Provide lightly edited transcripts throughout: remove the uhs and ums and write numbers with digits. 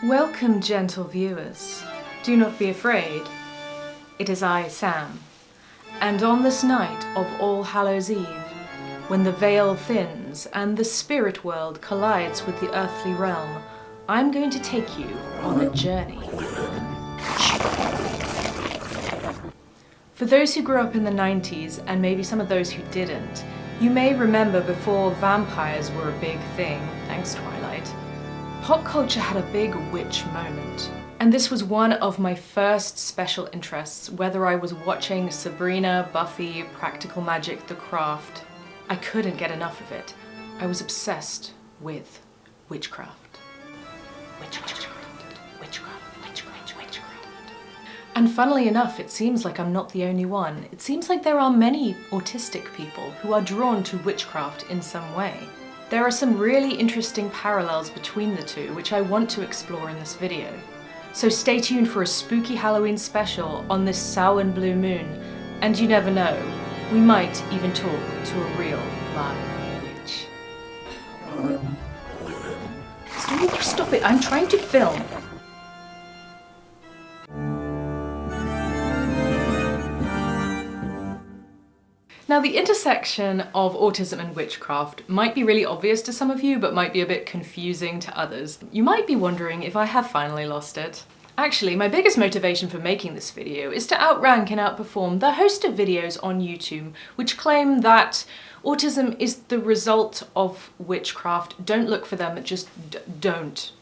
Welcome, gentle viewers. Do not be afraid. It is I, Sam. And on this night of All Hallows Eve, when the veil thins and the spirit world collides with the earthly realm, I'm going to take you on a journey. For those who grew up in the 90s, and maybe some of those who didn't, you may remember before vampires were a big thing, thanks Twilight, pop culture had a big witch moment. And this was one of my first special interests, whether I was watching Sabrina, Buffy, Practical Magic, The Craft. I couldn't get enough of it. I was obsessed with witchcraft. Witchcraft. And funnily enough, it seems like I'm not the only one. It seems like there are many autistic people who are drawn to witchcraft in some way. There are some really interesting parallels between the two, which I want to explore in this video. So stay tuned for a spooky Halloween special on this Samhain blue moon, and you never know, we might even talk to a real live witch. Stop it, I'm trying to film. Now, the intersection of autism and witchcraft might be really obvious to some of you, but might be a bit confusing to others. You might be wondering if I have finally lost it. Actually, my biggest motivation for making this video is to outrank and outperform the host of videos on YouTube which claim that autism is the result of witchcraft. Don't look for them, just don't.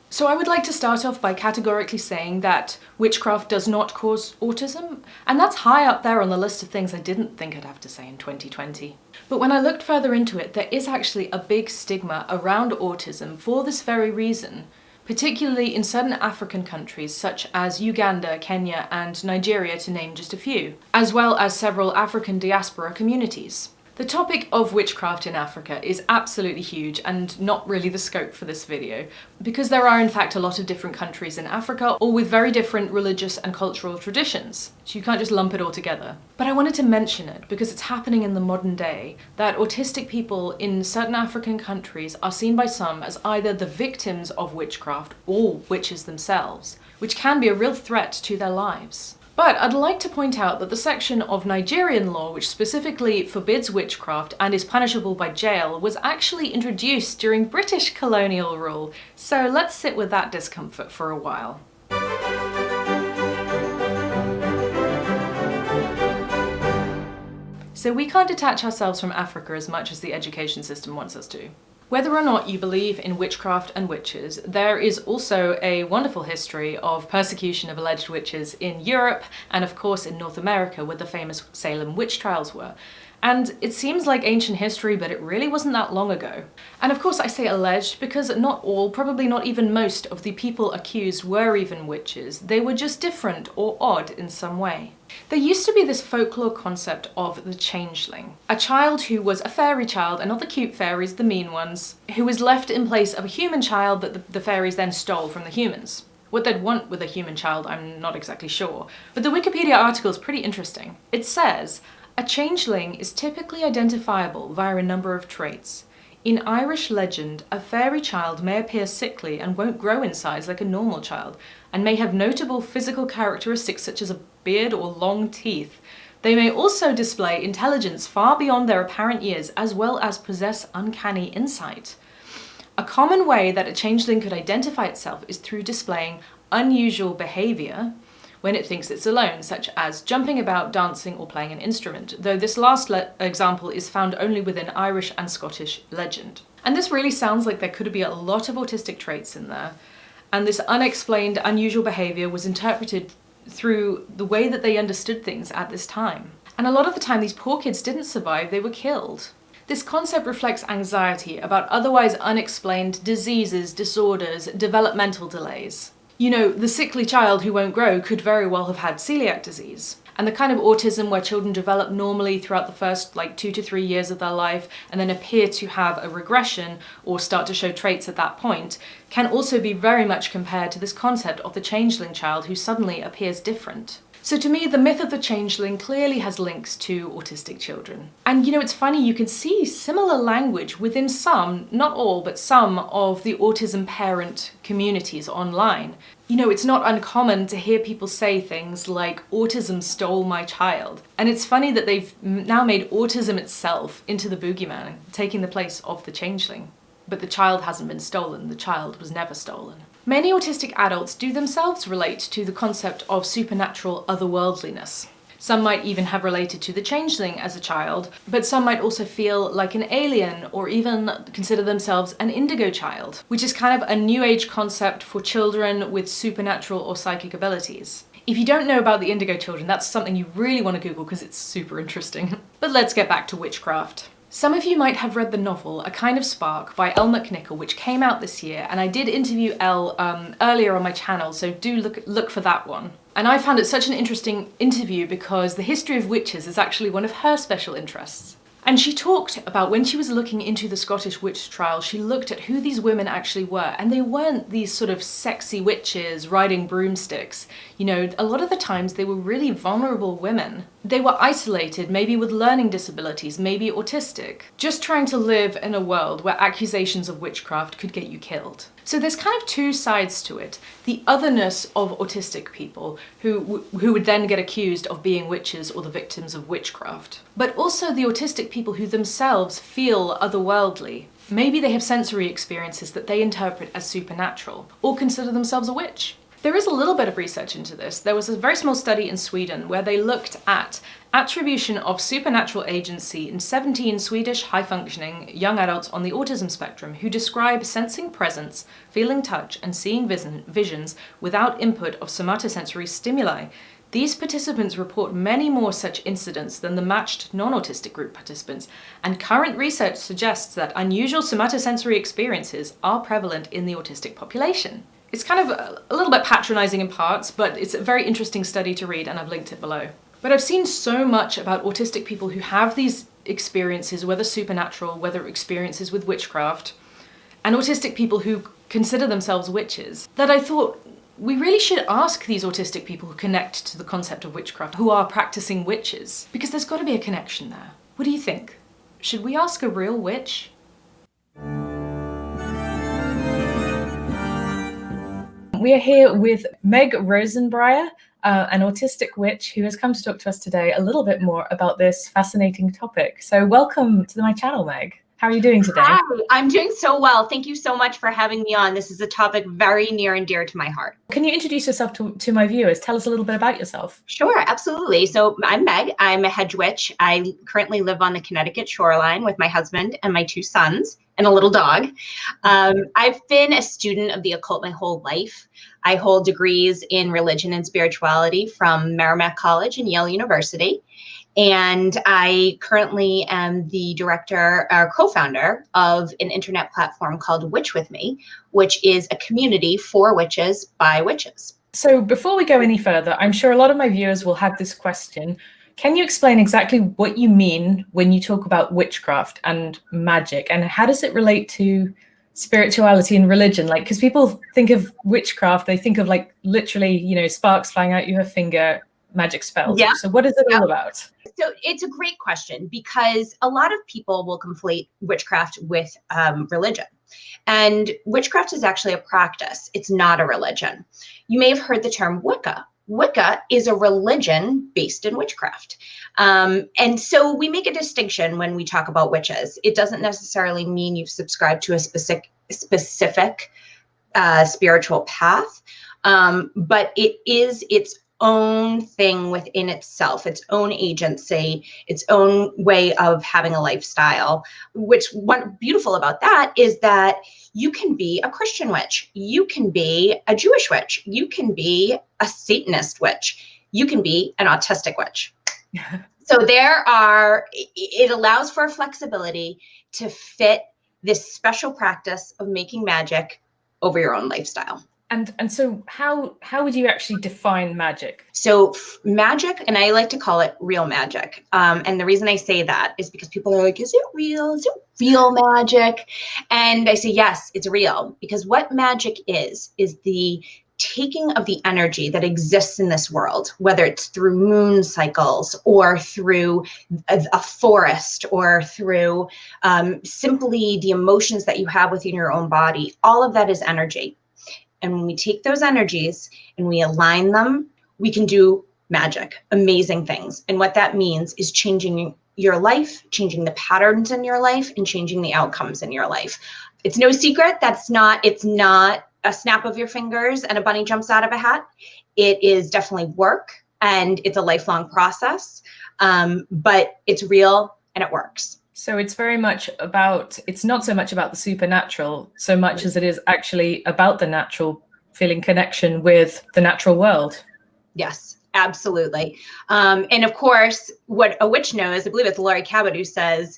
So I would like to start off by categorically saying that witchcraft does not cause autism, and that's high up there on the list of things I didn't think I'd have to say in 2020. But when I looked further into it, there is actually a big stigma around autism for this very reason, particularly in certain African countries such as Uganda, Kenya, and Nigeria, to name just a few, as well as several African diaspora communities. The topic of witchcraft in Africa is absolutely huge and not really the scope for this video, because there are in fact a lot of different countries in Africa, all with very different religious and cultural traditions, so you can't just lump it all together. But I wanted to mention it because it's happening in the modern day, that autistic people in certain African countries are seen by some as either the victims of witchcraft or witches themselves, which can be a real threat to their lives. But I'd like to point out that the section of Nigerian law which specifically forbids witchcraft and is punishable by jail was actually introduced during British colonial rule, so let's sit with that discomfort for a while. So we can't detach ourselves from Africa as much as the education system wants us to. Whether or not you believe in witchcraft and witches, there is also a wonderful history of persecution of alleged witches in Europe and of course in North America, where the famous Salem witch trials were. And it seems like ancient history, but it really wasn't that long ago. And of course I say alleged because not all, probably not even most, of the people accused were even witches. They were just different or odd in some way. There used to be this folklore concept of the Changeling, a child who was a fairy child, and not the cute fairies, the mean ones, who was left in place of a human child that the fairies then stole from the humans. What they'd want with a human child, I'm not exactly sure, but the Wikipedia article is pretty interesting. It says, a changeling is typically identifiable via a number of traits. In Irish legend, a fairy child may appear sickly and won't grow in size like a normal child, and may have notable physical characteristics such as a beard or long teeth. They may also display intelligence far beyond their apparent years, as well as possess uncanny insight. A common way that a changeling could identify itself is through displaying unusual behaviour when it thinks it's alone, such as jumping about, dancing, or playing an instrument, though this last example is found only within Irish and Scottish legend. And this really sounds like there could be a lot of autistic traits in there, and this unexplained, unusual behaviour was interpreted through the way that they understood things at this time. And a lot of the time these poor kids didn't survive, they were killed. This concept reflects anxiety about otherwise unexplained diseases, disorders, developmental delays. You know, the sickly child who won't grow could very well have had celiac disease. And the kind of autism where children develop normally throughout the first 2 to 3 years of their life and then appear to have a regression or start to show traits at that point can also be very much compared to this concept of the changeling child who suddenly appears different. So to me, the myth of the changeling clearly has links to autistic children. And it's funny, you can see similar language within some, not all, but some of the autism parent communities online. It's not uncommon to hear people say things like, autism stole my child. And it's funny that they've now made autism itself into the boogeyman, taking the place of the changeling. But the child hasn't been stolen, the child was never stolen. Many autistic adults do themselves relate to the concept of supernatural otherworldliness. Some might even have related to the changeling as a child, but some might also feel like an alien or even consider themselves an indigo child, which is kind of a new age concept for children with supernatural or psychic abilities. If you don't know about the indigo children, that's something you really want to Google because it's super interesting. But let's get back to witchcraft. Some of you might have read the novel A Kind of Spark by Elle McNichol, which came out this year, and I did interview Elle earlier on my channel, so do look for that one. And I found it such an interesting interview because the history of witches is actually one of her special interests. And she talked about when she was looking into the Scottish witch trial, she looked at who these women actually were, and they weren't these sort of sexy witches riding broomsticks. A lot of the times they were really vulnerable women. They were isolated, maybe with learning disabilities, maybe autistic, just trying to live in a world where accusations of witchcraft could get you killed. So there's kind of two sides to it. The otherness of autistic people who would then get accused of being witches or the victims of witchcraft. But also the autistic people who themselves feel otherworldly. Maybe they have sensory experiences that they interpret as supernatural or consider themselves a witch. There is a little bit of research into this. There was a very small study in Sweden where they looked at attribution of supernatural agency in 17 Swedish high-functioning young adults on the autism spectrum who describe sensing presence, feeling touch, and seeing visions without input of somatosensory stimuli. These participants report many more such incidents than the matched non-autistic group participants, and current research suggests that unusual somatosensory experiences are prevalent in the autistic population. It's kind of a little bit patronizing in parts, but it's a very interesting study to read, and I've linked it below. But I've seen so much about autistic people who have these experiences, whether supernatural, whether experiences with witchcraft, and autistic people who consider themselves witches, that I thought we really should ask these autistic people who connect to the concept of witchcraft, who are practicing witches, because there's got to be a connection there. What do you think? Should we ask a real witch? We are here with Meg Rosenbriar, an autistic witch who has come to talk to us today a little bit more about this fascinating topic. So welcome to my channel, Meg. How are you doing today? Hi, I'm doing so well. Thank you so much for having me on. This is a topic very near and dear to my heart. Can you introduce yourself to my viewers? Tell us a little bit about yourself. Sure, absolutely. So I'm Meg. I'm a hedge witch. I currently live on the Connecticut shoreline with my husband and my 2 sons and a little dog. I've been a student of the occult my whole life. I hold degrees in religion and spirituality from Merrimack College and Yale University. And I currently am the director or co-founder of an internet platform called Witch With Me, which is a community for witches by witches. So before we go any further, I'm sure a lot of my viewers will have this question. Can you explain exactly what you mean when you talk about witchcraft and magic, and how does it relate to spirituality and religion? Like, because people think of witchcraft, they think of like literally, sparks flying out your finger, magic spells. Yeah. So what is it all about? So it's a great question because a lot of people will conflate witchcraft with religion. And witchcraft is actually a practice. It's not a religion. You may have heard the term Wicca. Wicca is a religion based in witchcraft. And so we make a distinction when we talk about witches. It doesn't necessarily mean you've subscribed to a specific spiritual path, but it is its own thing within itself, its own agency, its own way of having a lifestyle. Which one beautiful about that is that you can be a Christian witch, you can be a Jewish witch, you can be a Satanist witch, you can be an autistic witch. So it allows for flexibility to fit this special practice of making magic over your own lifestyle. And so how would you actually define magic? So magic, and I like to call it real magic. And the reason I say that is because people are like, is it real? Is it real magic? And I say, yes, it's real. Because what magic is the taking of the energy that exists in this world, whether it's through moon cycles or through a forest or through simply the emotions that you have within your own body. All of that is energy. And when we take those energies and we align them, we can do magic, amazing things. And what that means is changing your life, changing the patterns in your life, and changing the outcomes in your life. It's no secret it's not a snap of your fingers and a bunny jumps out of a hat. It is definitely work, and it's a lifelong process, but it's real and it works. So it's very much about, it's not so much about the supernatural so much as it is actually about the natural, feeling connection with the natural world. Yes, absolutely. And of course, what a witch knows, I believe it's Laurie Cabot who says,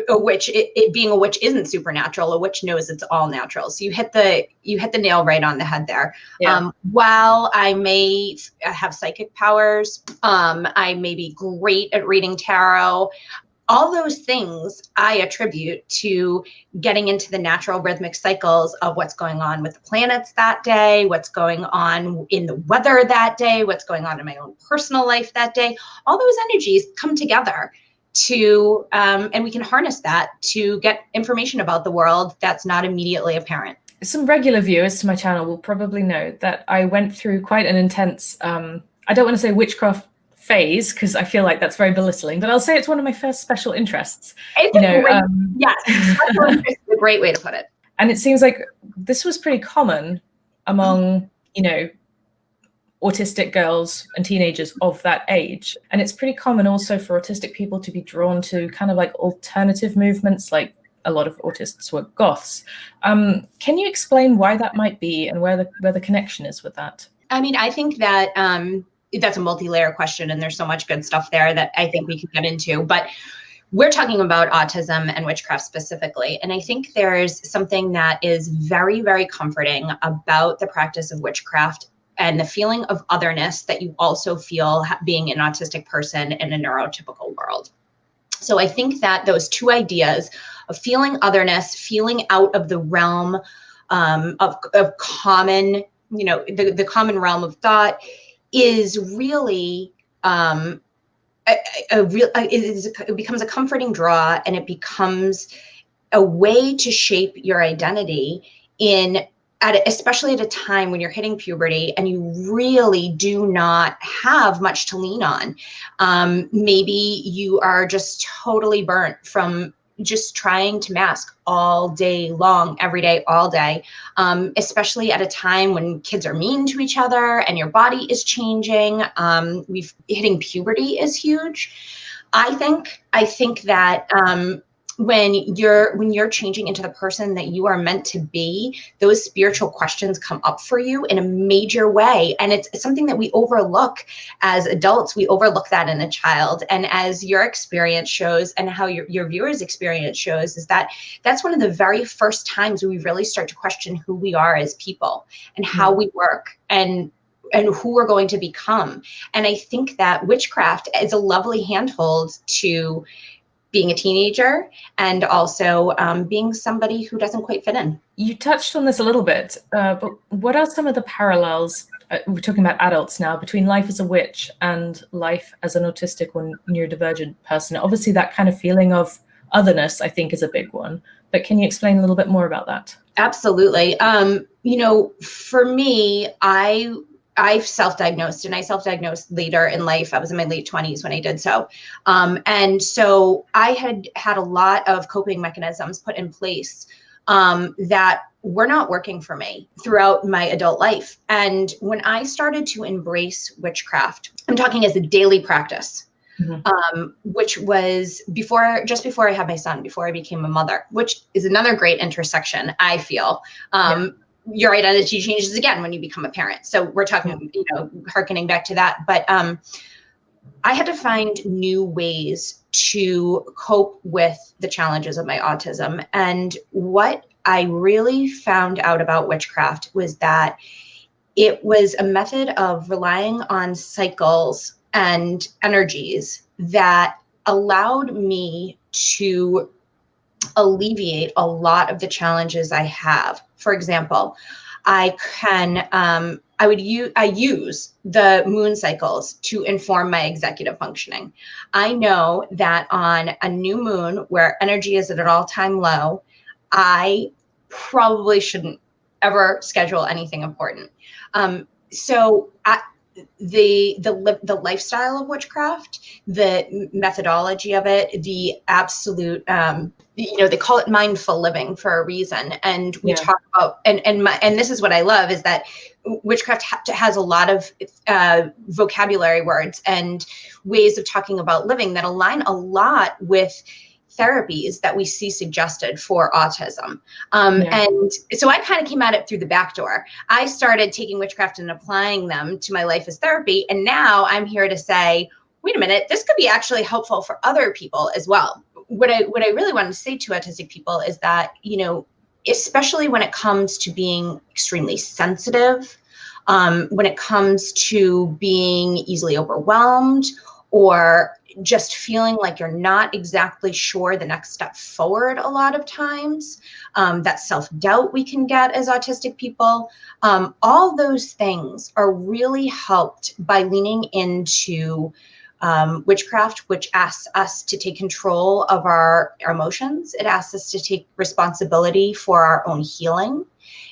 a witch, it being a witch isn't supernatural. A witch knows it's all natural. So you hit the nail right on the head there. Yeah. While I may have psychic powers, I may be great at reading tarot. All those things I attribute to getting into the natural rhythmic cycles of what's going on with the planets that day, what's going on in the weather that day, what's going on in my own personal life that day. All those energies come together to, and we can harness that to get information about the world that's not immediately apparent. Some regular viewers to my channel will probably know that I went through quite an intense, I don't want to say witchcraft phase because I feel like that's very belittling, but I'll say it's one of my first special interests. It's special interest is a great way to put it. And it seems like this was pretty common among, autistic girls and teenagers of that age. And it's pretty common also for autistic people to be drawn to kind of like alternative movements, like a lot of autists were goths. Can you explain why that might be and where the connection is with that? I mean, I think that that's a multi-layer question, and there's so much good stuff there that I think we can get into. But we're talking about autism and witchcraft specifically. And I think there's something that is very, very comforting about the practice of witchcraft and the feeling of otherness that you also feel being an autistic person in a neurotypical world. So I think that those two ideas of feeling otherness, feeling out of the realm of common, the common realm of thought, is really it becomes a comforting draw, and it becomes a way to shape your identity especially at a time when you're hitting puberty and you really do not have much to lean on. Maybe you are just totally burnt from just trying to mask all day long, every day, all day, especially at a time when kids are mean to each other and your body is changing. Hitting puberty is huge. I think that when you're changing into the person that you are meant to be, those spiritual questions come up for you in a major way. And it's something that we overlook as adults. We overlook that in a child. And as your experience shows, and how your viewers' experience shows, is that that's one of the very first times we really start to question who we are as people and how we work and who we're going to become. And I think that witchcraft is a lovely handhold to being a teenager and also being somebody who doesn't quite fit in. You touched on this a little bit, but what are some of the parallels, we're talking about adults now, between life as a witch and life as an autistic or neurodivergent person? Obviously, that kind of feeling of otherness, I think, is a big one. But can you explain a little bit more about that? Absolutely. For me, I self-diagnosed, and I self-diagnosed later in life. I was in my late 20s when I did so. And so I had a lot of coping mechanisms put in place that were not working for me throughout my adult life. And when I started to embrace witchcraft, I'm talking as a daily practice, which was just before I had my son, before I became a mother, which is another great intersection, I feel. Your identity changes again when you become a parent. So we're talking, hearkening back to that. But I had to find new ways to cope with the challenges of my autism. And what I really found out about witchcraft was that it was a method of relying on cycles and energies that allowed me to alleviate a lot of the challenges I have. For example, I use the moon cycles to inform my executive functioning. I know that on a new moon where energy is at an all-time low, I probably shouldn't ever schedule anything important. So the lifestyle of witchcraft, the methodology of it, the absolute, they call it mindful living for a reason. And we talk about, and this is what I love, is that witchcraft has a lot of vocabulary words and ways of talking about living that align a lot with therapies that we see suggested for autism. And so I kind of came at it through the back door. I started taking witchcraft and applying them to my life as therapy. And now I'm here to say, wait a minute, this could be actually helpful for other people as well. What I really want to say to autistic people is that, especially when it comes to being extremely sensitive, when it comes to being easily overwhelmed, or just feeling like you're not exactly sure the next step forward a lot of times, that self-doubt we can get as autistic people, all those things are really helped by leaning into witchcraft, which asks us to take control of our emotions. It asks us to take responsibility for our own healing.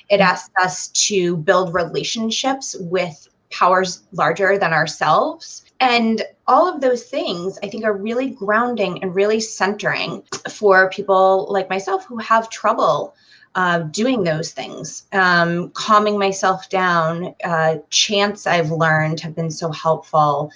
It asks us to build relationships with powers larger than ourselves. And all of those things, I think, are really grounding and really centering for people like myself who have trouble doing those things. Calming myself down, chants I've learned have been so helpful.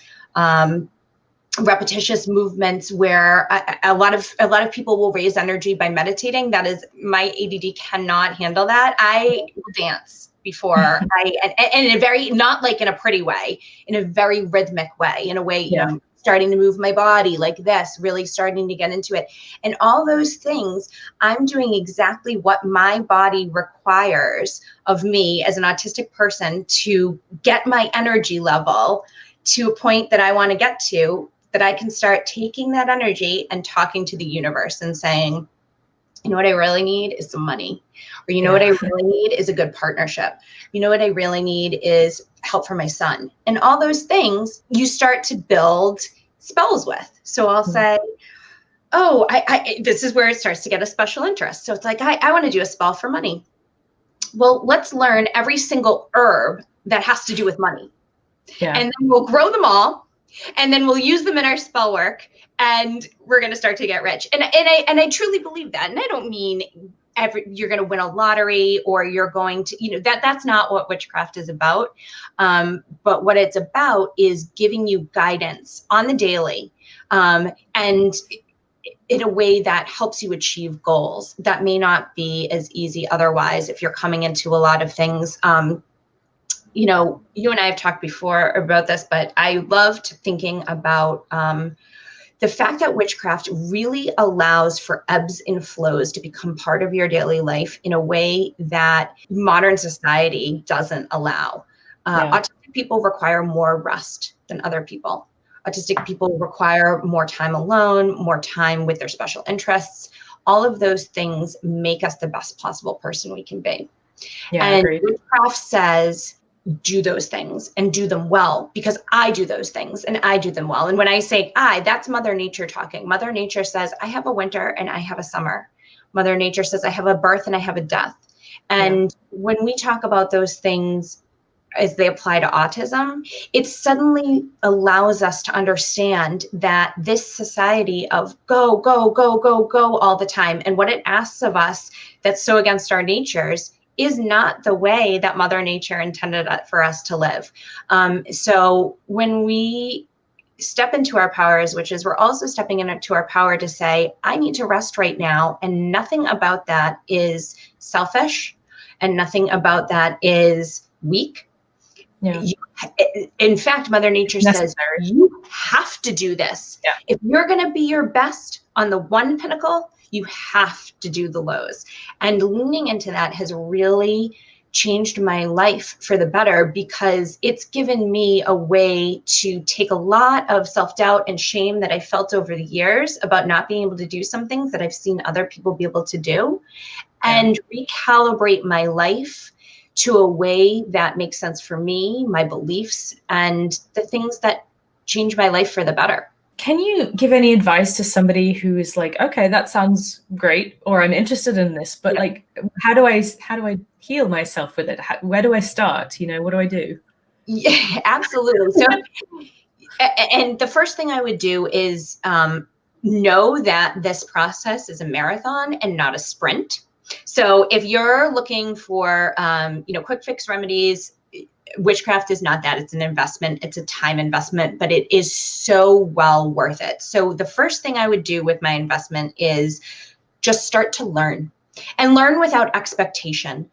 Repetitious movements where a lot of people will raise energy by meditating. That is, my ADD cannot handle that. I will dance before and in a very, not like in a pretty way, in a very rhythmic way, in a way, starting to move my body like this, really starting to get into it. And all those things, I'm doing exactly what my body requires of me as an autistic person to get my energy level to a point that I want to get to, that I can start taking that energy and talking to the universe and saying, you know what I really need is some money. Or you know what I really need is a good partnership. You know what I really need is help for my son. And all those things you start to build spells with. So I'll say, oh, this is where it starts to get a special interest. So it's like, I want to do a spell for money. Well, let's learn every single herb that has to do with money. And then we'll grow them all. And then we'll use them in our spell work, and we're going to start to get rich. And I truly believe that. And I don't mean you're going to win a lottery, or you're going to, that's not what witchcraft is about. But what it's about is giving you guidance on the daily, and in a way that helps you achieve goals that may not be as easy otherwise if you're coming into a lot of things. You and I have talked before about this, but I loved thinking about the fact that witchcraft really allows for ebbs and flows to become part of your daily life in a way that modern society doesn't allow. Autistic people require more rest than other people. Autistic people require more time alone, more time with their special interests. All of those things make us the best possible person we can be. And witchcraft says, do those things and do them well, because I do those things and I do them well. And when I say that's Mother Nature talking. Mother Nature says, I have a winter and I have a summer. Mother Nature says, I have a birth and I have a death. And when we talk about those things as they apply to autism, it suddenly allows us to understand that this society of go, go, go, go, go all the time, and what it asks of us that's so against our natures, is not the way that Mother Nature intended for us to live. So when we step into our powers, which is we're also stepping into our power to say, I need to rest right now. And nothing about that is selfish, and nothing about that is weak. In fact, Mother Nature says, you have to do this. If you're going to be your best on the one pinnacle, you have to do the lows. And leaning into that has really changed my life for the better, because it's given me a way to take a lot of self-doubt and shame that I felt over the years about not being able to do some things that I've seen other people be able to do, and recalibrate my life to a way that makes sense for me, my beliefs, and the things that change my life for the better. Can you give any advice to somebody who is like, okay, that sounds great, or I'm interested in this, but like, how do I heal myself with it? Where do I start? What do I do? Yeah, absolutely. So, and the first thing I would do is know that this process is a marathon and not a sprint. So if you're looking for, quick fix remedies, witchcraft is not that. It's an investment. It's a time investment, but it is so well worth it. So the first thing I would do with my investment is just start to learn, and learn without expectation.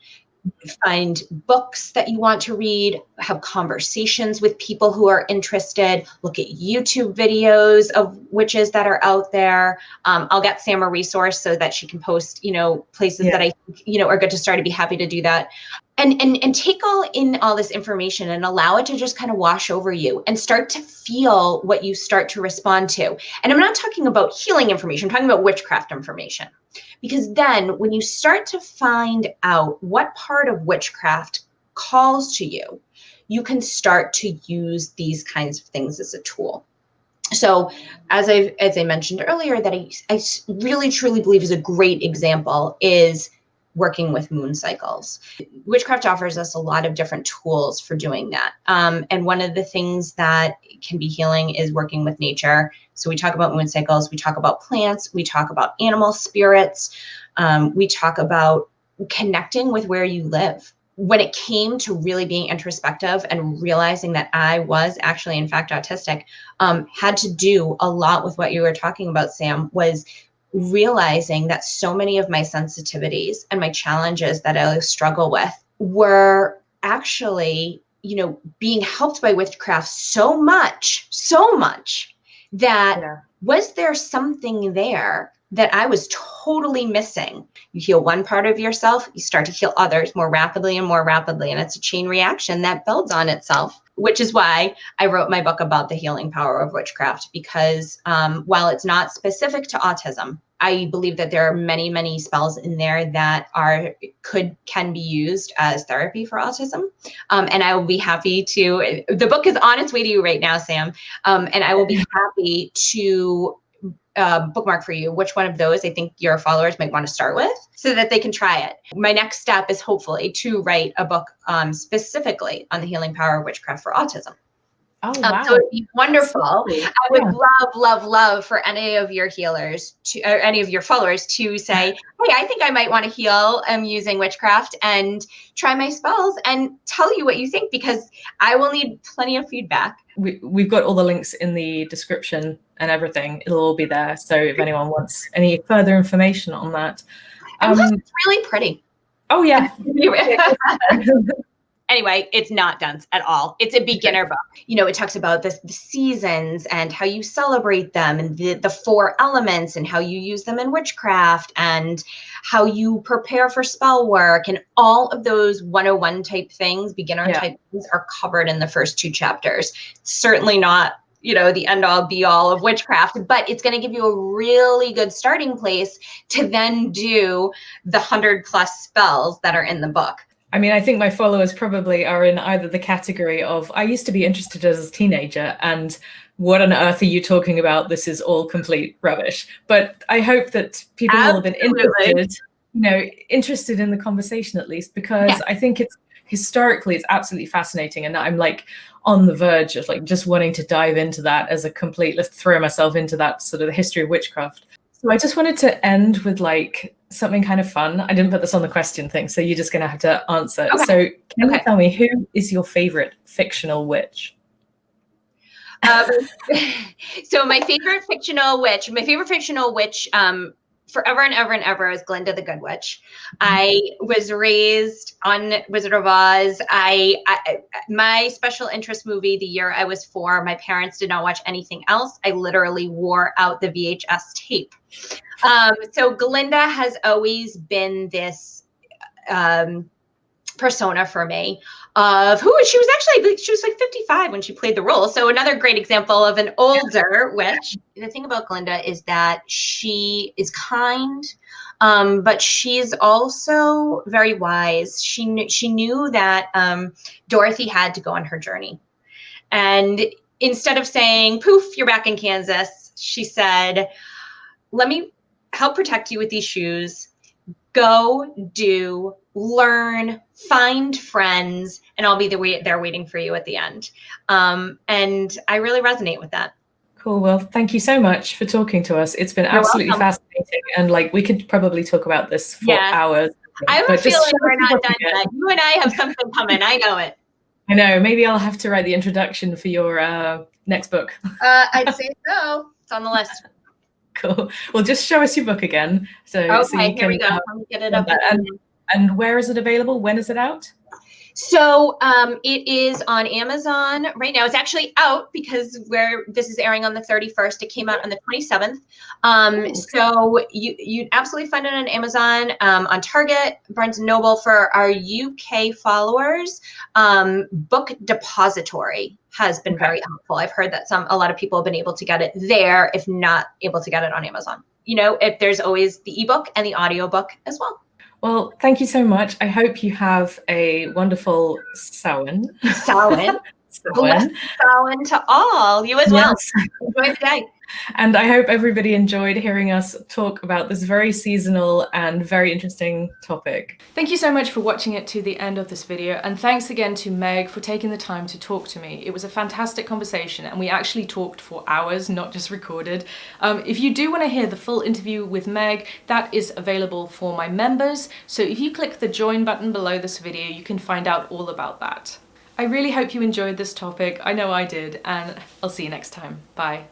Find books that you want to read, have conversations with people who are interested, look at YouTube videos of witches that are out there. I'll get Sam a resource so that she can post, places that I think, are good to start. I'd be happy to do that. And take all this information and allow it to just kind of wash over you, and start to feel what you start to respond to. And I'm not talking about healing information, I'm talking about witchcraft information. Because then when you start to find out what part of witchcraft calls to you, you can start to use these kinds of things as a tool. So as I mentioned earlier, that I really truly believe is a great example is working with moon cycles. Witchcraft offers us a lot of different tools for doing that. And one of the things that can be healing is working with nature. So we talk about moon cycles, we talk about plants, we talk about animal spirits, we talk about connecting with where you live. When it came to really being introspective and realizing that I was actually, in fact, autistic, had to do a lot with what you were talking about, Sam, was realizing that so many of my sensitivities and my challenges that I struggle with were actually, being helped by witchcraft so much that was there something there that I was totally missing? You heal one part of yourself, you start to heal others more rapidly and more rapidly. And it's a chain reaction that builds on itself, which is why I wrote my book about the healing power of witchcraft. Because while it's not specific to autism, I believe that there are many, many spells in there that can be used as therapy for autism. And I will be happy to, the book is on its way to you right now, Sam. And I will be happy to bookmark for you which one of those I think your followers might want to start with, so that they can try it. My next step is hopefully to write a book specifically on the healing power of witchcraft for autism. Oh, wow. So it'd be wonderful. Cool. I would love for any of your healers or any of your followers to say, hey, I think I might want to heal using witchcraft, and try my spells and tell you what you think, because I will need plenty of feedback. We've got all the links in the description and everything. It'll all be there. So if anyone wants any further information on that. It's really pretty. Oh, yeah. Anyway, it's not dense at all. It's a beginner book. It talks about the seasons and how you celebrate them, and the 4 elements, and how you use them in witchcraft, and how you prepare for spell work, and all of those 101 type things, beginner type things, are covered in the first 2 chapters. It's certainly not, the end all be all of witchcraft, but it's going to give you a really good starting place to then do the 100+ spells that are in the book. I mean, I think my followers probably are in either the category of, I used to be interested as a teenager, and what on earth are you talking about? This is all complete rubbish. But I hope that people will have been interested in the conversation, at least, because I think historically it's absolutely fascinating. And I'm like on the verge of like just wanting to dive into that as a complete, let's throw myself into that sort of the history of witchcraft. So I just wanted to end with like something kind of fun. I didn't put this on the question thing, so you're just going to have to answer. Okay. So can you tell me, who is your favorite fictional witch? So my favorite fictional witch forever and ever and ever is Glinda the Good Witch. I was raised on Wizard of Oz. My special interest movie, the year I was 4, my parents did not watch anything else. I literally wore out the VHS tape. So Glinda has always been this persona for me of who she was like 55 when she played the role. So another great example of an older witch. The thing about Glinda is that she is kind. But she's also very wise. She knew that Dorothy had to go on her journey. And instead of saying, poof, you're back in Kansas, she said, let me help protect you with these shoes. Go, do, learn, find friends, and I'll be there waiting for you at the end. And I really resonate with that. Cool. Well, thank you so much for talking to us. It's been You're absolutely welcome. fascinating. And like, we could probably talk about this for Yeah. hours. I have a But just feeling show we're us your not book done again. yet. You and I have something coming. I know it. I know. Maybe I'll have to write the introduction for your next book. I'd say so. It's on the list. Cool. Well, just show us your book again. So you Okay, here can, we go. Let me get it up. and where is it available? When is it out? So it is on Amazon right now. It's actually out because this is airing on the 31st. It came out on the 27th. So you absolutely find it on Amazon, on Target, Barnes & Noble. For our UK followers, Book Depository has been very helpful. I've heard that a lot of people have been able to get it there, if not able to get it on Amazon. You know, if there's always the ebook and the audiobook as well. Well, thank you so much. I hope you have a wonderful Samhain. Samhain. Blessed Samhain to all. You as well. Enjoy the day. And I hope everybody enjoyed hearing us talk about this very seasonal and very interesting topic. Thank you so much for watching it to the end of this video, and thanks again to Meg for taking the time to talk to me. It was a fantastic conversation, and we actually talked for hours, not just recorded. If you do want to hear the full interview with Meg, that is available for my members, so if you click the join button below this video, you can find out all about that. I really hope you enjoyed this topic. I know I did, and I'll see you next time. Bye.